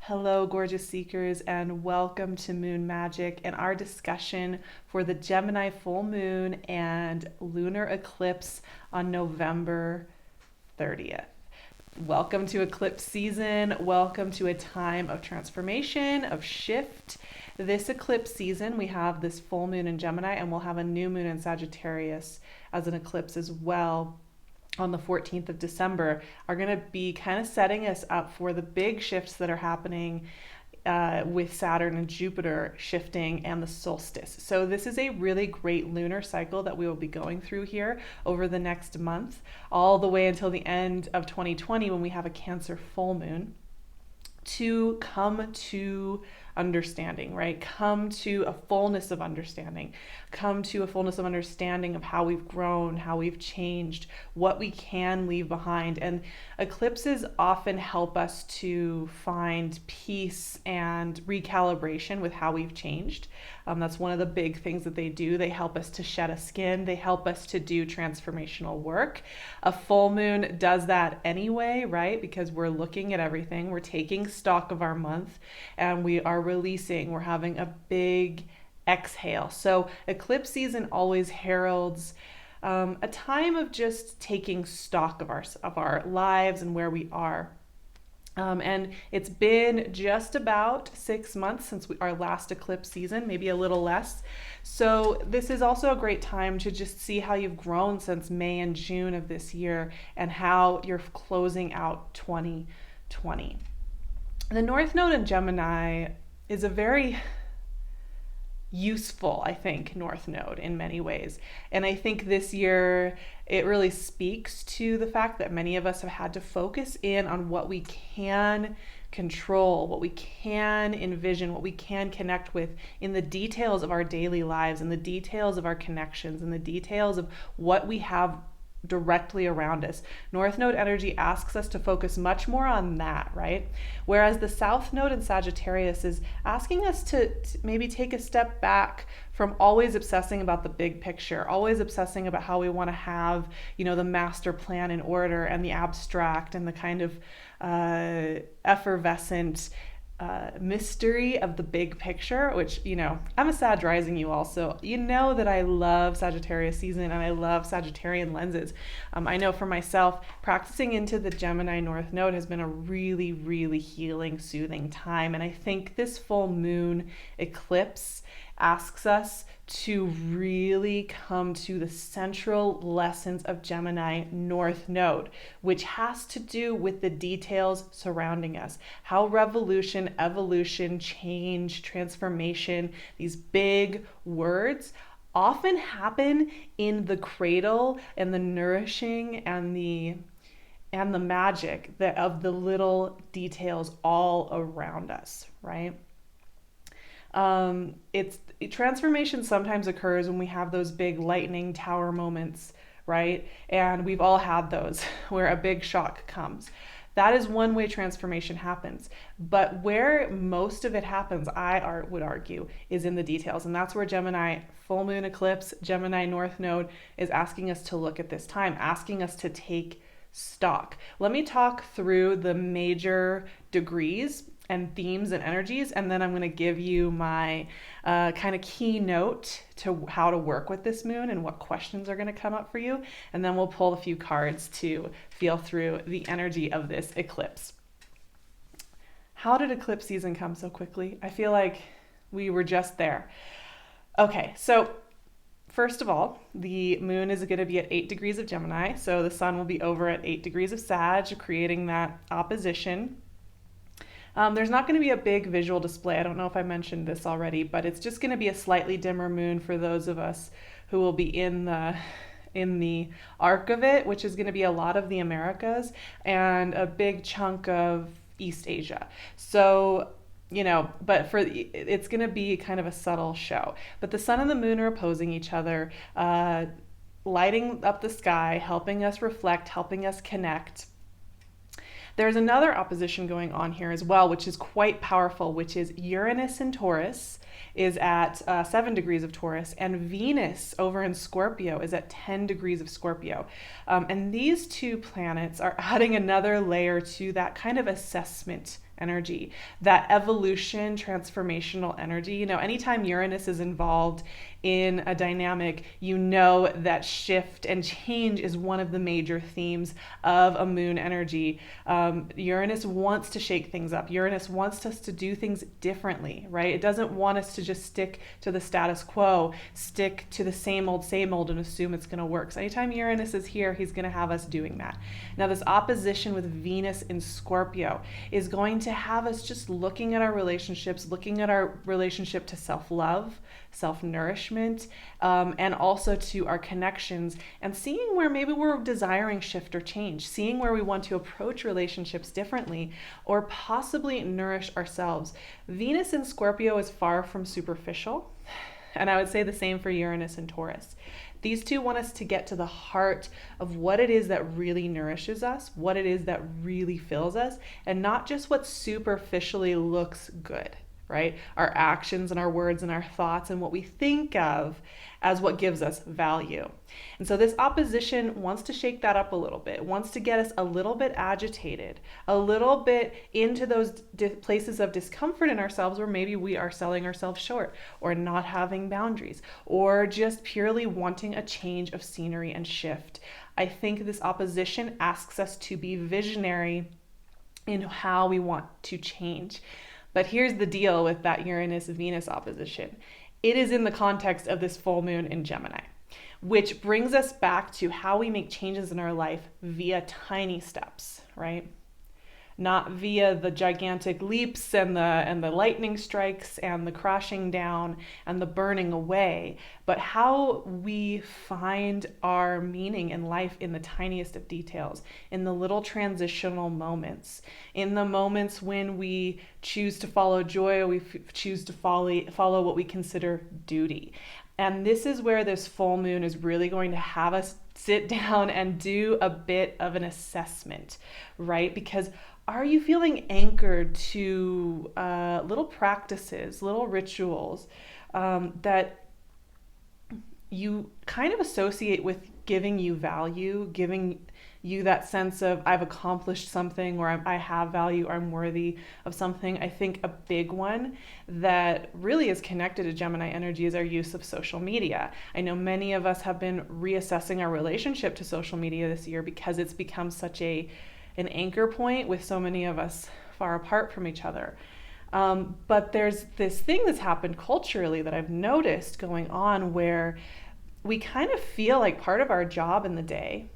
Hello, gorgeous seekers, and welcome to Moon Magic and our discussion for the Gemini full moon and lunar eclipse on November 30th. Welcome to eclipse season. Welcome to a time of transformation, of shift. This eclipse season, we have this full moon in Gemini, and we'll have a new moon in Sagittarius as an eclipse as well on the 14th of December, are going to be kind of setting us up for the big shifts that are happening with Saturn and Jupiter shifting and the solstice. So this is a really great lunar cycle that we will be going through here over the next month, all the way until the end of 2020 when we have a Cancer full moon, to come to understanding, right? Come to a fullness of understanding. Come to a fullness of understanding of how we've grown, how we've changed, what we can leave behind. And eclipses often help us to find peace and recalibration with how we've changed. That's one of the big things that they do. They help us to shed a skin. They help us to do transformational work. A full moon does that anyway, right? Because we're looking at everything. We're taking stock of our month and we are releasing. We're having a big exhale. So eclipse season always heralds a time of just taking stock of our lives and where we are. And it's been just about 6 months since our last eclipse season, maybe a little less. So this is also a great time to just see how you've grown since May and June of this year and how you're closing out 2020. The North Node in Gemini is a very useful, I think, North Node in many ways. And I think this year it really speaks to the fact that many of us have had to focus in on what we can control, what we can envision, what we can connect with in the details of our daily lives, in the details of our connections, in the details of what we have directly around us. North Node energy asks us to focus much more on that, right? Whereas the South Node in Sagittarius is asking us to maybe take a step back from always obsessing about the big picture, always obsessing about how we want to have, the master plan in order and the abstract and the kind of effervescent mystery of the big picture, which, I'm a Sag rising, you all, so that I love Sagittarius season and I love Sagittarian lenses. I know for myself, practicing into the Gemini North Node has been a really, really healing, soothing time. And I think this full moon eclipse asks us to really come to the central lessons of Gemini North Node, which has to do with the details surrounding us. How revolution, evolution, change, transformation, these big words often happen in the cradle and the nourishing and the magic of the little details all around us, right? Transformation sometimes occurs when we have those big lightning tower moments, right? And we've all had those where a big shock comes. That is one way transformation happens. But where most of it happens, I would argue, is in the details. And that's where Gemini full moon eclipse, Gemini North Node is asking us to look at this time, asking us to take stock. Let me talk through the major degrees and themes and energies, and then I'm going to give you my kind of keynote to how to work with this moon and what questions are going to come up for you, and then we'll pull a few cards to feel through the energy of this eclipse. How did eclipse season come so quickly? I feel like we were just there. Okay, so first of all, the moon is going to be at 8 degrees of Gemini, so the sun will be over at 8 degrees of Sag, creating that opposition. There's not going to be a big visual display. I don't know if I mentioned this already, but it's just going to be a slightly dimmer moon for those of us who will be in the arc of it, which is going to be a lot of the Americas and a big chunk of East Asia. So, but it's going to be kind of a subtle show. But the sun and the moon are opposing each other, lighting up the sky, helping us reflect, helping us connect. There's another opposition going on here as well, which is quite powerful, which is Uranus in Taurus is at 7 degrees of Taurus, and Venus over in Scorpio is at 10 degrees of Scorpio. And these two planets are adding another layer to that kind of assessment energy, that evolution, transformational energy. You know, anytime Uranus is involved in a dynamic, you know that shift and change is one of the major themes of a moon energy. Uranus wants to shake things up. Uranus wants us to do things differently, right? It doesn't want us to just stick to the status quo, stick to the same old, and assume it's going to work. So anytime Uranus is here, he's going to have us doing that. Now, this opposition with Venus in Scorpio is going to have us just looking at our relationships, looking at our relationship to self-love, self-nourishment, and also to our connections, and seeing where maybe we're desiring shift or change, seeing where we want to approach relationships differently, or possibly nourish ourselves. Venus in Scorpio is far from superficial, and I would say the same for Uranus and Taurus. These two want us to get to the heart of what it is that really nourishes us, what it is that really fills us, and not just what superficially looks good, right? Our actions and our words and our thoughts and what we think of as what gives us value. And so this opposition wants to shake that up a little bit, wants to get us a little bit agitated, a little bit into those places of discomfort in ourselves where maybe we are selling ourselves short, or not having boundaries, or just purely wanting a change of scenery and shift. I think this opposition asks us to be visionary in how we want to change. But here's the deal with that Uranus-Venus opposition. It is in the context of this full moon in Gemini, which brings us back to how we make changes in our life via tiny steps, right? Not via the gigantic leaps and the lightning strikes and the crashing down and the burning away, but how we find our meaning in life in the tiniest of details, in the little transitional moments, in the moments when we choose to follow joy, or we choose to follow what we consider duty. And this is where this full moon is really going to have us sit down and do a bit of an assessment, right? Because are you feeling anchored to little practices, little rituals that you kind of associate with giving you value, giving you that sense of I've accomplished something, or I have value, or I'm worthy of something? I think a big one that really is connected to Gemini energy is our use of social media. I know many of us have been reassessing our relationship to social media this year because it's become such an anchor point with so many of us far apart from each other. But there's this thing that's happened culturally that I've noticed going on where we kind of feel like part of our job in the day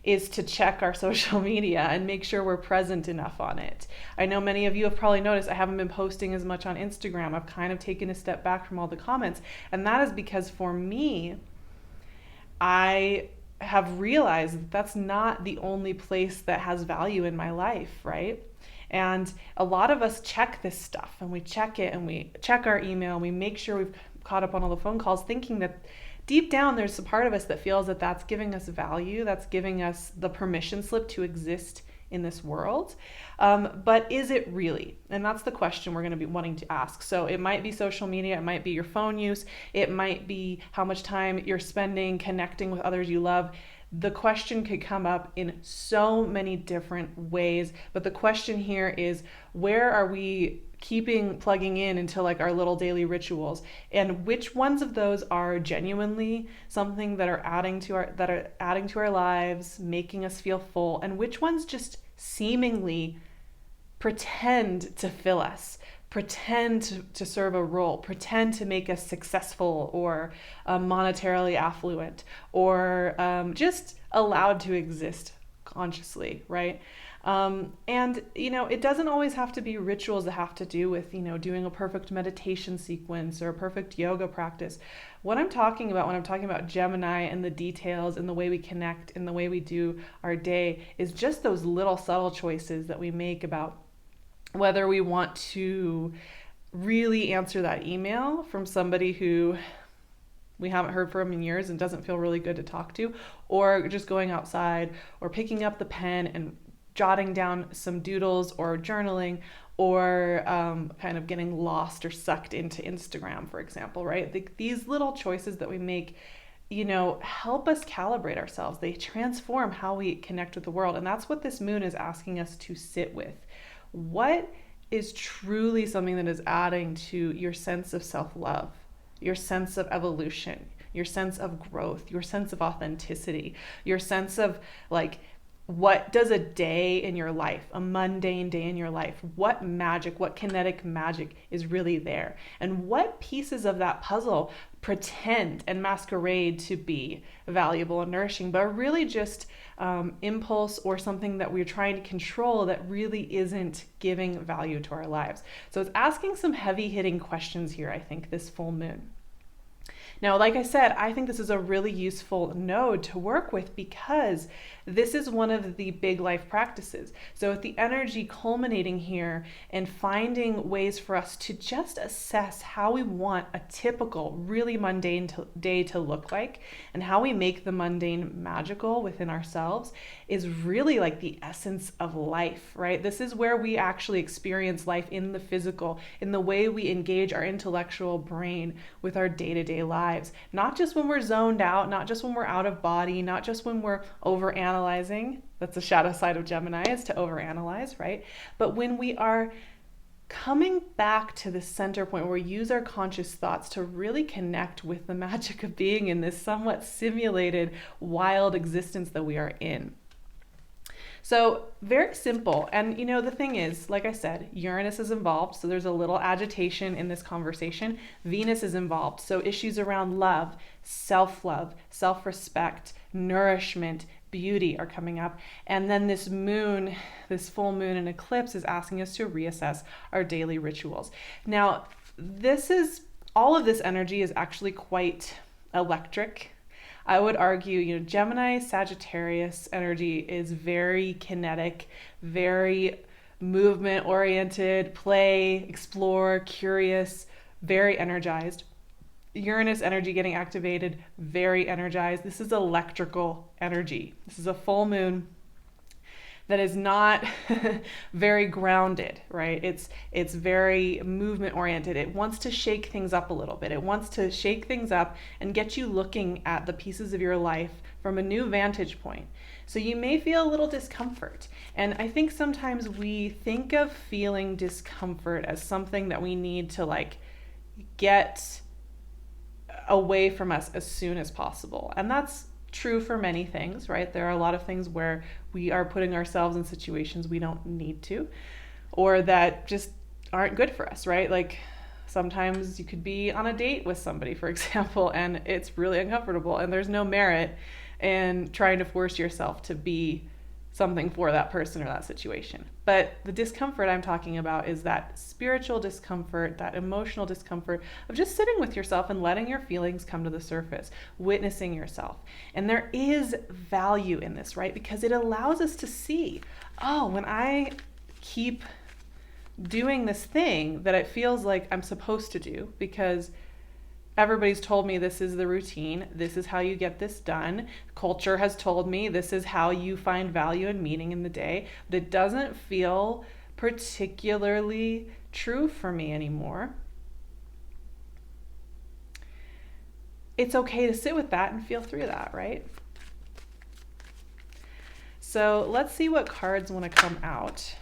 is to check our social media and make sure we're present enough on it. I know many of you have probably noticed I haven't been posting as much on Instagram. I've kind of taken a step back from all the comments, and that is because for me, I have realized that that's not the only place that has value in my life, right? And a lot of us check this stuff, and we check it, and we check our email, and we make sure we've caught up on all the phone calls, thinking that deep down there's a part of us that feels that that's giving us value, that's giving us the permission slip to exist in this world. But is it really? And that's the question we're going to be wanting to ask. So it might be social media, it might be your phone use, it might be how much time you're spending connecting with others you love. The question could come up in so many different ways, but the question here is, where are we plugging in into like our little daily rituals, and which ones of those are genuinely something that are adding to our lives, making us feel full, and which ones just seemingly pretend to fill us, pretend to serve a role, pretend to make us successful or monetarily affluent, or just allowed to exist consciously, right? And, it doesn't always have to be rituals that have to do with, doing a perfect meditation sequence or a perfect yoga practice. What I'm talking about when I'm talking about Gemini and the details and the way we connect and the way we do our day is just those little subtle choices that we make about whether we want to really answer that email from somebody who we haven't heard from in years and doesn't feel really good to talk to, or just going outside or picking up the pen and jotting down some doodles or journaling, or kind of getting lost or sucked into Instagram, for example, right? These little choices that we make, help us calibrate ourselves. They transform how we connect with the world. And that's what this moon is asking us to sit with. What is truly something that is adding to your sense of self-love, your sense of evolution, your sense of growth, your sense of authenticity, your sense of like, what does a day in your life, a mundane day in your life, what magic, what kinetic magic is really there? And what pieces of that puzzle pretend and masquerade to be valuable and nourishing, but are really just impulse or something that we're trying to control that really isn't giving value to our lives? So it's asking some heavy hitting questions here, I think, this full moon. Now, like I said, I think this is a really useful node to work with because this is one of the big life practices. So with the energy culminating here and finding ways for us to just assess how we want a typical, really mundane day to look like and how we make the mundane magical within ourselves is really like the essence of life, right? This is where we actually experience life in the physical, in the way we engage our intellectual brain with our day-to-day lives. Not just when we're zoned out, not just when we're out of body, not just when we're overanalyzing. That's the shadow side of Gemini, is to overanalyze, right? But when we are coming back to the center point where we use our conscious thoughts to really connect with the magic of being in this somewhat simulated, wild existence that we are in. So very simple. And the thing is, like I said, Uranus is involved. So there's a little agitation in this conversation. Venus is involved. So issues around love, self-love, self-respect, nourishment, beauty are coming up. And then this moon, this full moon and eclipse is asking us to reassess our daily rituals. Now, all of this energy is actually quite electric. I would argue, Gemini, Sagittarius energy is very kinetic, very movement oriented, play, explore, curious, very energized. Uranus energy getting activated, very energized. This is electrical energy. This is a full moon that is not very grounded, right? It's very movement oriented. It wants to shake things up a little bit. It wants to shake things up and get you looking at the pieces of your life from a new vantage point. So you may feel a little discomfort. And I think sometimes we think of feeling discomfort as something that we need to get away from us as soon as possible. And that's true for many things, right? There are a lot of things where we are putting ourselves in situations we don't need to, or that just aren't good for us, right? Like sometimes you could be on a date with somebody, for example, and it's really uncomfortable and there's no merit in trying to force yourself to be something for that person or that situation. But the discomfort I'm talking about is that spiritual discomfort, that emotional discomfort of just sitting with yourself and letting your feelings come to the surface, witnessing yourself. And there is value in this, right? Because it allows us to see, when I keep doing this thing that it feels like I'm supposed to do because everybody's told me this is the routine, this is how you get this done. Culture has told me this is how you find value and meaning in the day, but it doesn't feel particularly true for me anymore. It's okay to sit with that and feel through that, right? So let's see what cards want to come out.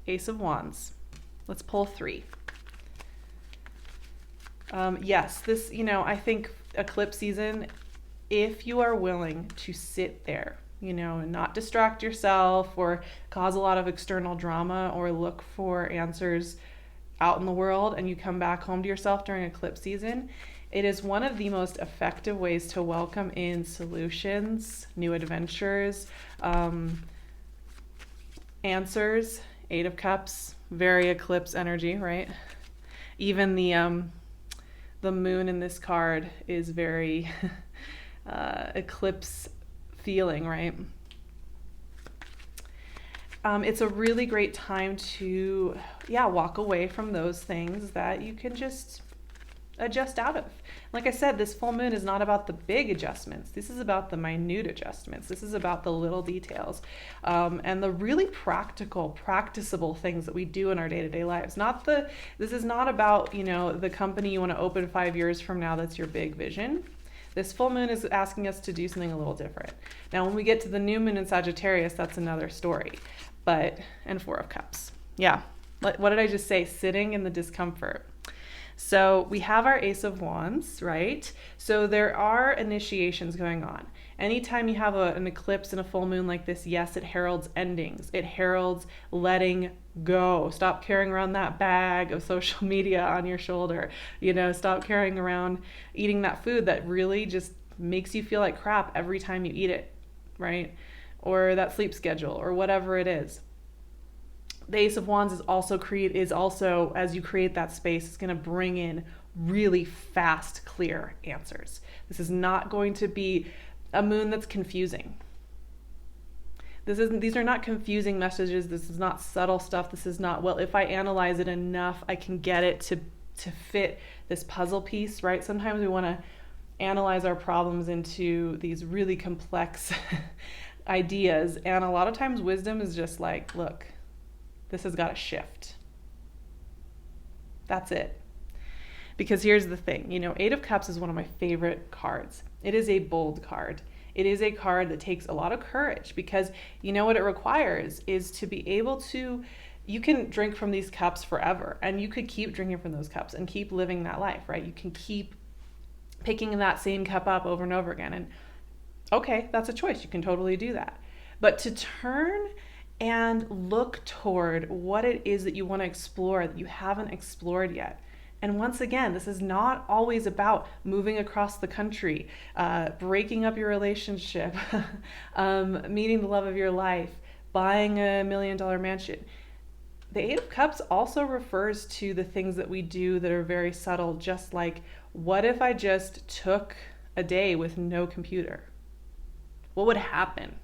Ace of Wands. Let's pull 3. Yes, this, I think eclipse season, if you are willing to sit there, and not distract yourself or cause a lot of external drama or look for answers out in the world, and you come back home to yourself during eclipse season, it is one of the most effective ways to welcome in solutions, new adventures, answers. 8 of Cups, very eclipse energy, right? Even the moon in this card is very eclipse feeling, right? It's a really great time to, walk away from those things that you can just adjust out of. Like I said, this full moon is not about the big adjustments. This is about the minute adjustments. This is about the little details, and the really practical, practicable things that we do in our day-to-day lives. This is not about, the company you want to open 5 years from now. That's your big vision. This full moon is asking us to do something a little different. Now, when we get to the new moon in Sagittarius, that's another story. And Four of Cups. Yeah. What did I just say? Sitting in the discomfort. So we have our Ace of Wands, right? So there are initiations going on. Anytime you have an eclipse and a full moon like this, yes, it heralds endings. It heralds letting go. Stop carrying around that bag of social media on your shoulder. Stop carrying around eating that food that really just makes you feel like crap every time you eat it, right? Or that sleep schedule or whatever it is. The Ace of Wands is also, as you create that space, it's going to bring in really fast, clear answers. This is not going to be a moon that's confusing. These are not confusing messages. This is not subtle stuff. This is not, well, if I analyze it enough, I can get it to fit this puzzle piece, right? Sometimes we want to analyze our problems into these really complex ideas. And a lot of times wisdom is just like, look, this has got to shift. That's it. Because here's the thing, Eight of Cups is one of my favorite cards. It is a bold card. It is a card that takes a lot of courage because what it requires is to be able to, you can drink from these cups forever and you could keep drinking from those cups and keep living that life, right? You can keep picking that same cup up over and over again. And okay, that's a choice. You can totally do that. But to turn and look toward what it is that you want to explore that you haven't explored yet. And once again, this is not always about moving across the country, breaking up your relationship, meeting the love of your life, buying $1 million mansion. The Eight of Cups also refers to the things that we do that are very subtle, just like, what if I just took a day with no computer? What would happen?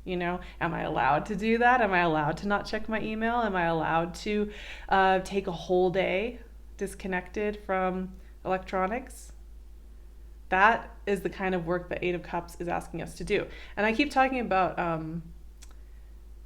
Am I allowed to do that? Am I allowed to not check my email? Am I allowed to take a whole day disconnected from electronics? That is the kind of work that Eight of Cups is asking us to do. And I keep talking about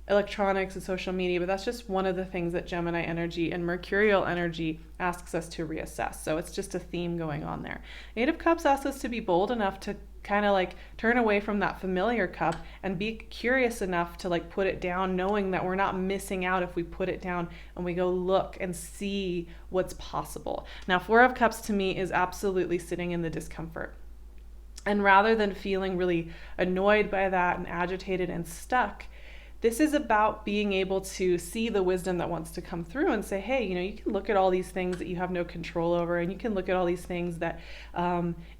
electronics and social media, but that's just one of the things that Gemini energy and Mercurial energy asks us to reassess. So it's just a theme going on there. Eight of Cups asks us to be bold enough to kind of like turn away from that familiar cup and be curious enough to like put it down, knowing that we're not missing out if we put it down and we go look and see what's possible. Now, Four of Cups to me is absolutely sitting in the discomfort. And rather than feeling really annoyed by that and agitated and stuck, this is about being able to see the wisdom that wants to come through and say, hey, you can look at all these things that you have no control over, and you can look at all these things that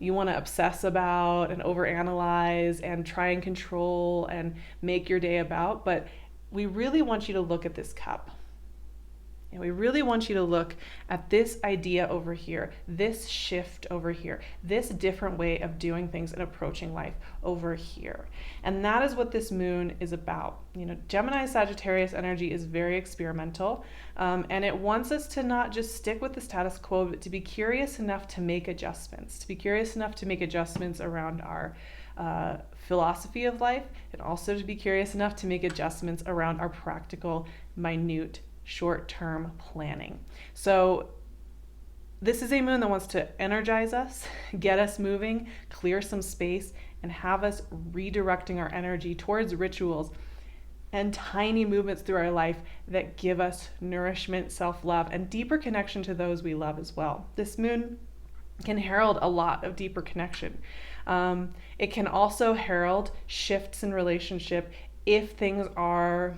you want to obsess about and overanalyze and try and control and make your day about. But we really want you to look at this cup. And we really want you to look at this idea over here, this shift over here, this different way of doing things and approaching life over here. And that is what this moon is about. Gemini Sagittarius energy is very experimental, and it wants us to not just stick with the status quo, but to be curious enough to make adjustments, around our philosophy of life, and also to be curious enough to make adjustments around our practical, minute, short-term planning. So this is a moon that wants to energize us, get us moving, clear some space, and have us redirecting our energy towards rituals and tiny movements through our life that give us nourishment, self-love, and deeper connection to those we love as well. This moon can herald a lot of deeper connection. It can also herald shifts in relationship if things are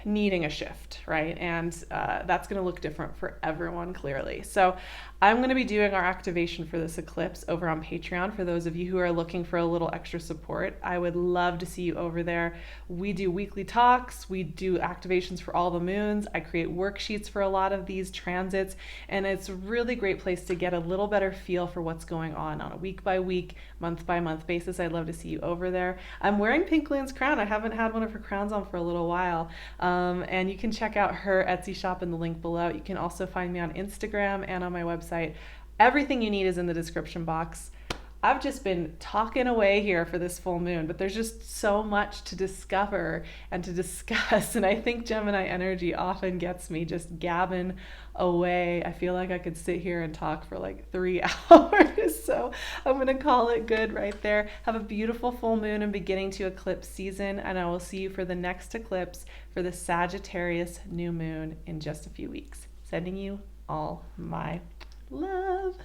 needing a shift, right? And that's going to look different for everyone, clearly. So I'm going to be doing our activation for this eclipse over on Patreon. For those of you who are looking for a little extra support, I would love to see you over there. We do weekly talks. We do activations for all the moons. I create worksheets for a lot of these transits, and it's a really great place to get a little better feel for what's going on a week by week, month by month basis. I'd love to see you over there. I'm wearing PinkLune's crown. I haven't had one of her crowns on for a little while. And you can check out her Etsy shop in the link below. You can also find me on Instagram and on my website. Everything you need is in the description box. I've just been talking away here for this full moon, but there's just so much to discover and to discuss. And I think Gemini energy often gets me just gabbing away. I feel like I could sit here and talk for like 3 hours. So I'm going to call it good right there. Have a beautiful full moon and beginning to eclipse season. And I will see you for the next eclipse for the Sagittarius new moon in just a few weeks. Sending you all my love.